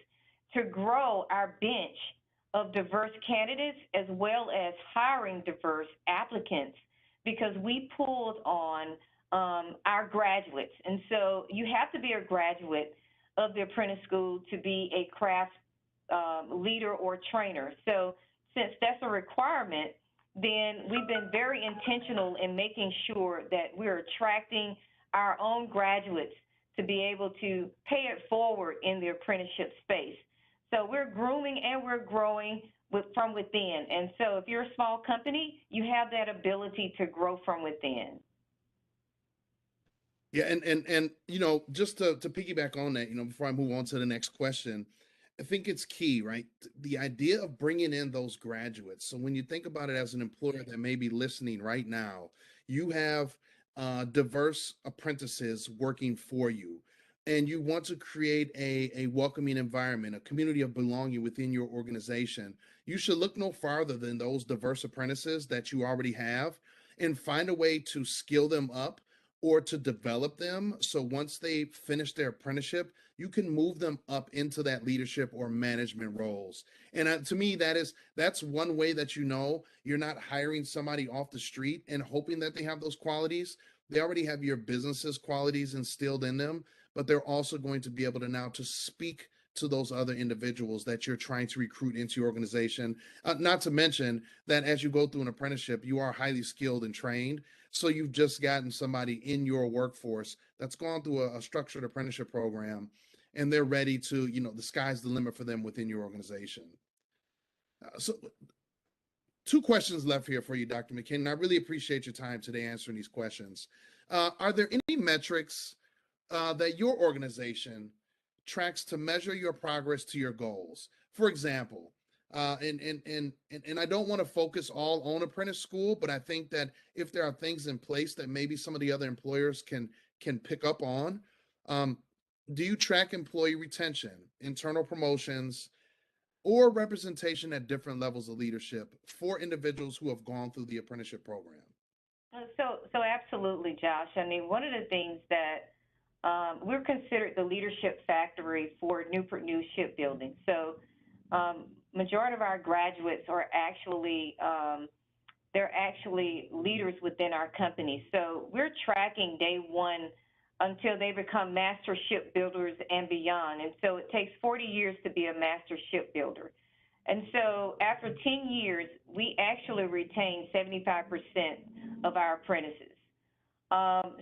to grow our bench of diverse candidates, as well as hiring diverse applicants, because we pulled on our graduates. And so you have to be a graduate of the apprentice school to be a craft leader or trainer. So since that's a requirement, then we've been very intentional in making sure that we're attracting our own graduates to be able to pay it forward in the apprenticeship space. So we're grooming and we're growing from within. And so if you're a small company, you have that ability to grow from within. Yeah, and you know, just to piggyback on that, you know, before I move on to the next question, I think it's key, right? The idea of bringing in those graduates. So when you think about it as an employer that may be listening right now, you have diverse apprentices working for you, and you want to create a welcoming environment, a community of belonging within your organization. You should look no farther than those diverse apprentices that you already have, and find a way to skill them up or to develop them. So once they finish their apprenticeship, you can move them up into that leadership or management roles. And to me, that's one way that you know you're not hiring somebody off the street and hoping that they have those qualities. They already have your business's qualities instilled in them, but they're also going to be able to now to speak to those other individuals that you're trying to recruit into your organization. Not to mention that as you go through an apprenticeship, you are highly skilled and trained. So you've just gotten somebody in your workforce that's gone through a structured apprenticeship program, and they're ready to, you know, the sky's the limit for them within your organization. So 2 questions left here for you, Dr. McKinnon. I really appreciate your time today answering these questions. Are there any metrics that your organization tracks to measure your progress to your goals? For example, and I don't want to focus all on apprentice school, but I think that if there are things in place that maybe some of the other employers can pick up on, do you track employee retention, internal promotions, or representation at different levels of leadership for individuals who have gone through the apprenticeship program? So absolutely, Josh. I mean, one of the things that we're considered the leadership factory for Newport News Shipbuilding. So majority of our graduates are actually they're actually leaders within our company. So we're tracking day one until they become master shipbuilders and beyond. And so it takes 40 years to be a master shipbuilder. And so after 10 years, we actually retain 75% of our apprentices. 60%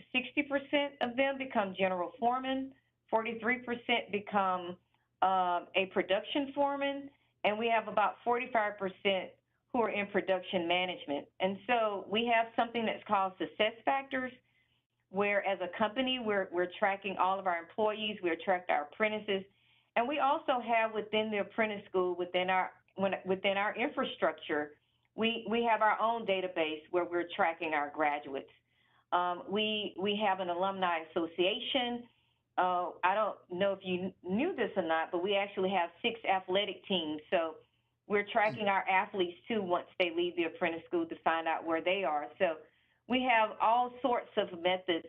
of them become general foreman, 43% become a production foreman, and we have about 45% who are in production management. And so we have something that's called success factors, where as a company, we're tracking all of our employees, we track our apprentices, and we also have within the apprentice school, within our infrastructure, we have our own database where we're tracking our graduates. We have an alumni association. I don't know if you knew this or not, but we actually have 6 athletic teams. So we're tracking our athletes too once they leave the apprentice school to find out where they are. So we have all sorts of methods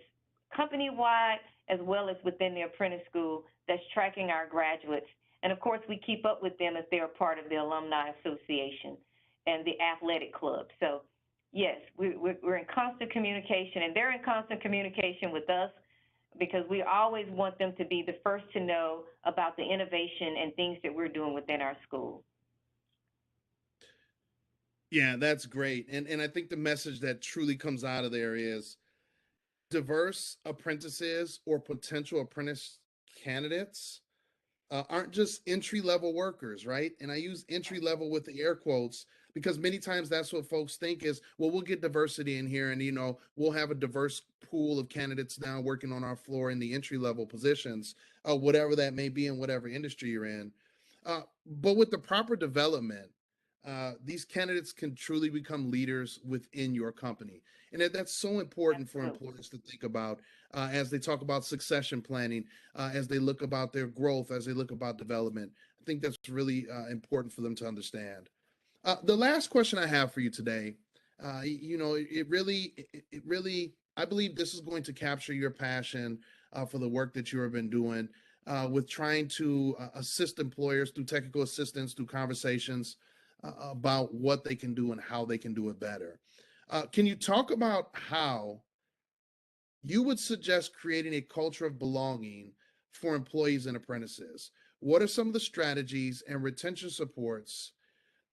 company-wide as well as within the apprentice school that's tracking our graduates. And of course, we keep up with them as they're part of the Alumni Association and the athletic club. So yes, we're in constant communication, and they're in constant communication with us because we always want them to be the first to know about the innovation and things that we're doing within our school. Yeah, that's great. And I think the message that truly comes out of there is diverse apprentices or potential apprentice candidates aren't just entry level workers, right? And I use entry level with the air quotes because many times that's what folks think is, well, we'll get diversity in here and, we'll have a diverse pool of candidates now working on our floor in the entry level positions, whatever that may be in whatever industry you're in. But with the proper development, these candidates can truly become leaders within your company. And that's so important for employers to think about as they talk about succession planning, as they look about their growth, as they look about development. I think that's really important for them to understand. The last question I have for you today, it really, I believe this is going to capture your passion for the work that you have been doing with trying to assist employers through technical assistance, through conversations about what they can do and how they can do it better. Can you talk about how you would suggest creating a culture of belonging for employees and apprentices? What are some of the strategies and retention supports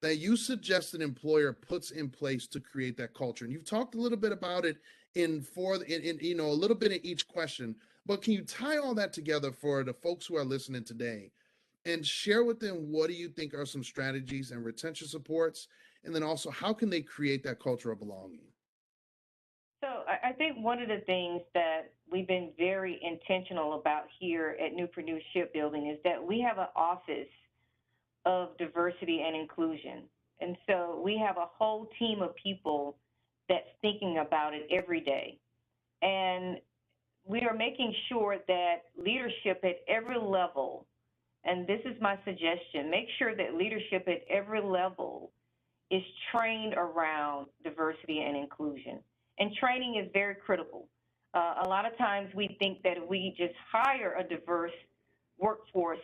that you suggest an employer puts in place to create that culture? And you've talked a little bit about it in a little bit in each question, but can you tie all that together for the folks who are listening today and share with them what do you think are some strategies and retention supports? And then also, how can they create that culture of belonging? So I think one of the things that we've been very intentional about here at Newport News Shipbuilding is that we have an office of diversity and inclusion. And so we have a whole team of people that's thinking about it every day. And we are making sure that leadership at every level, and this is my suggestion, make sure that leadership at every level is trained around diversity and inclusion. And training is very critical. A lot of times we think that if we just hire a diverse workforce,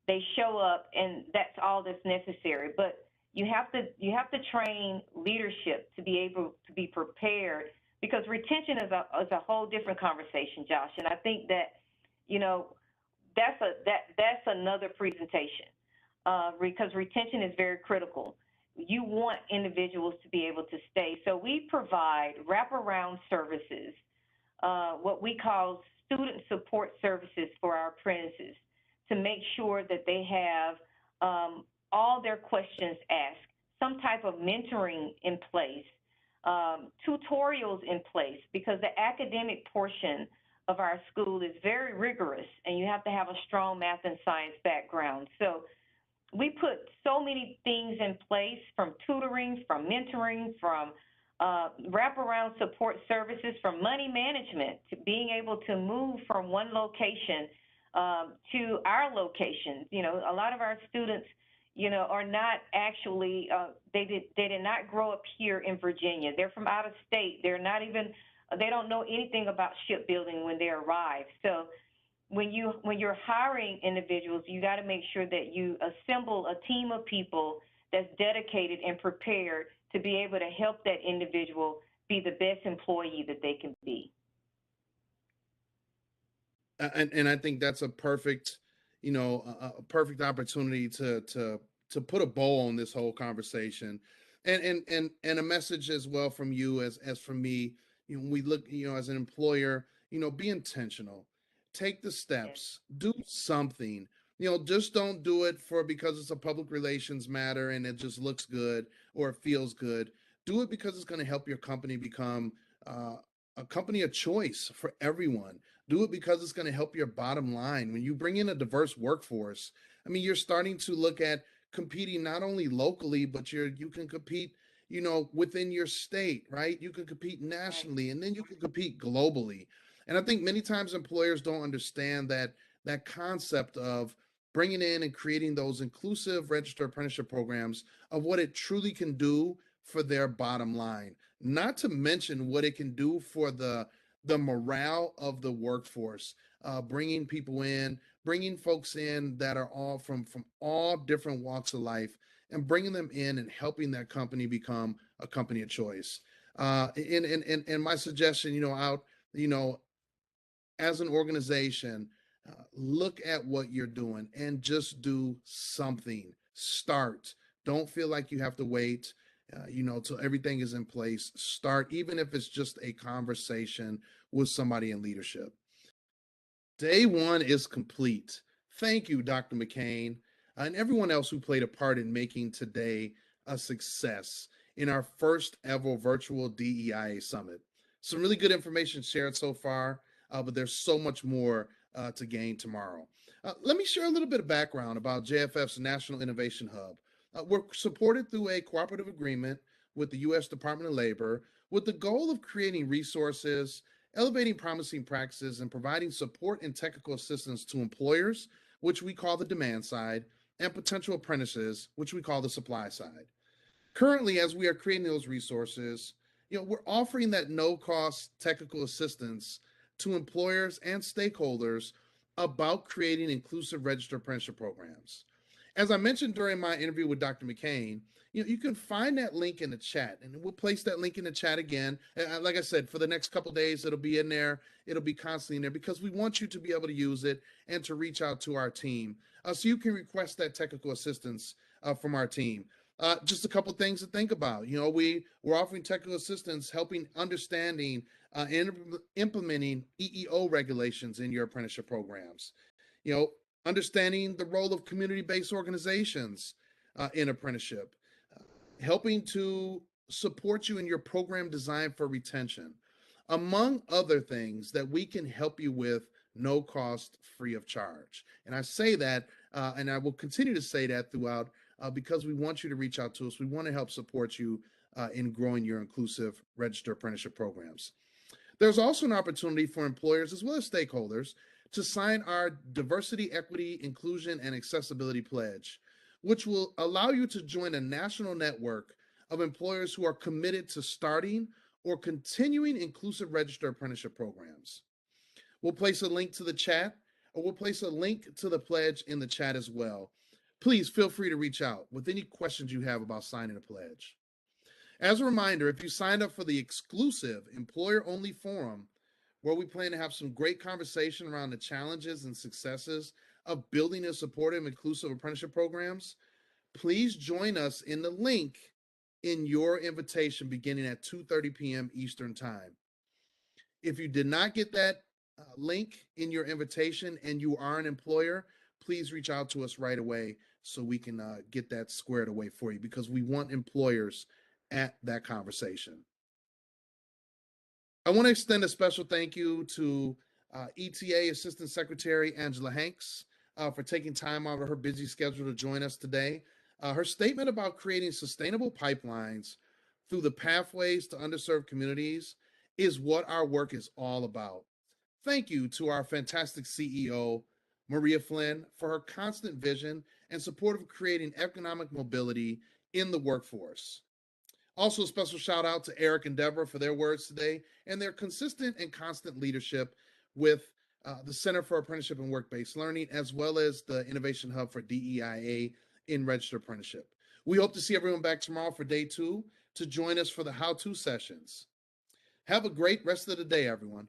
they show up and that's all that's necessary. But you have to train leadership to be able to be prepared, because retention is a whole different conversation, Josh. And I think that, that's another presentation because retention is very critical. You want individuals to be able to stay. So we provide wraparound services, what we call student support services for our apprentices, to make sure that they have all their questions asked, some type of mentoring in place, tutorials in place, because the academic portion of our school is very rigorous and you have to have a strong math and science background. So we put so many things in place, from tutoring, from mentoring, from wraparound support services, from money management, to being able to move from one location to our locations. A lot of our students, are not actually, they did not grow up here in Virginia. They're from out of state. They don't know anything about shipbuilding when they arrive. So when you're hiring individuals, you got to make sure that you assemble a team of people that's dedicated and prepared to be able to help that individual be the best employee that they can be. And I think that's a perfect, a perfect opportunity to put a bow on this whole conversation, and a message as well from you as from me. We look, as an employer, be intentional, take the steps, do something. Just don't do it because it's a public relations matter and it just looks good or it feels good. Do it because it's going to help your company become a company of choice for everyone. Do it because it's going to help your bottom line. When you bring in a diverse workforce, you're starting to look at competing not only locally, but you can compete, within your state, right? You can compete nationally, and then you can compete globally. And I think many times employers don't understand that concept of bringing in and creating those inclusive registered apprenticeship programs, of what it truly can do for their bottom line, not to mention what it can do for the the morale of the workforce, bringing people in, bringing folks in that are all from all different walks of life, and bringing them in and helping that company become a company of choice. And my suggestion, you know, as an organization, look at what you're doing and just do something. Start. Don't feel like you have to wait, till everything is in place. Start, even if it's just a conversation with somebody in leadership. Day one is complete. Thank you, Dr. McCain, and everyone else who played a part in making today a success in our first ever virtual DEIA summit. Some really good information shared so far, but there's so much more to gain tomorrow. Let me share a little bit of background about JFF's National Innovation Hub. We're supported through a cooperative agreement with the U.S. Department of Labor with the goal of creating resources, elevating promising practices, and providing support and technical assistance to employers, which we call the demand side, and potential apprentices, which we call the supply side. Currently, as we are creating those resources, we're offering that no-cost technical assistance to employers and stakeholders about creating inclusive registered apprenticeship programs. As I mentioned during my interview with Dr. McCain, you can find that link in the chat, and we'll place that link in the chat again. Like I said, for the next couple of days, it'll be in there. It'll be constantly in there because we want you to be able to use it and to reach out to our team so you can request that technical assistance from our team. Just a couple things to think about. We're offering technical assistance, helping understanding and implementing EEO regulations in your apprenticeship programs. Understanding the role of community-based organizations in apprenticeship, helping to support you in your program design for retention, among other things that we can help you with no cost, free of charge. And I say that, and I will continue to say that throughout because we want you to reach out to us. We want to help support you in growing your inclusive registered apprenticeship programs. There's also an opportunity for employers as well as stakeholders to sign our Diversity, Equity, Inclusion, and Accessibility Pledge, which will allow you to join a national network of employers who are committed to starting or continuing inclusive registered apprenticeship programs. We'll place a link to the chat, or we'll place a link to the pledge in the chat as well. Please feel free to reach out with any questions you have about signing a pledge. As a reminder, if you signed up for the exclusive employer-only forum, where we plan to have some great conversation around the challenges and successes of building and supporting inclusive apprenticeship programs, please join us in the link in your invitation beginning at 2:30 p.m. Eastern Time. If you did not get that link in your invitation and you are an employer, please reach out to us right away so we can get that squared away for you, because we want employers at that conversation. I want to extend a special thank you to ETA Assistant Secretary Angela Hanks for taking time out of her busy schedule to join us today. Her statement about creating sustainable pipelines through the pathways to underserved communities is what our work is all about. Thank you to our fantastic CEO, Maria Flynn, for her constant vision and support of creating economic mobility in the workforce. Also, a special shout out to Eric and Deborah for their words today and their consistent and constant leadership with the Center for Apprenticeship and Work-Based Learning, as well as the Innovation Hub for DEIA in Registered Apprenticeship. We hope to see everyone back tomorrow for day 2 to join us for the how-to sessions. Have a great rest of the day, everyone.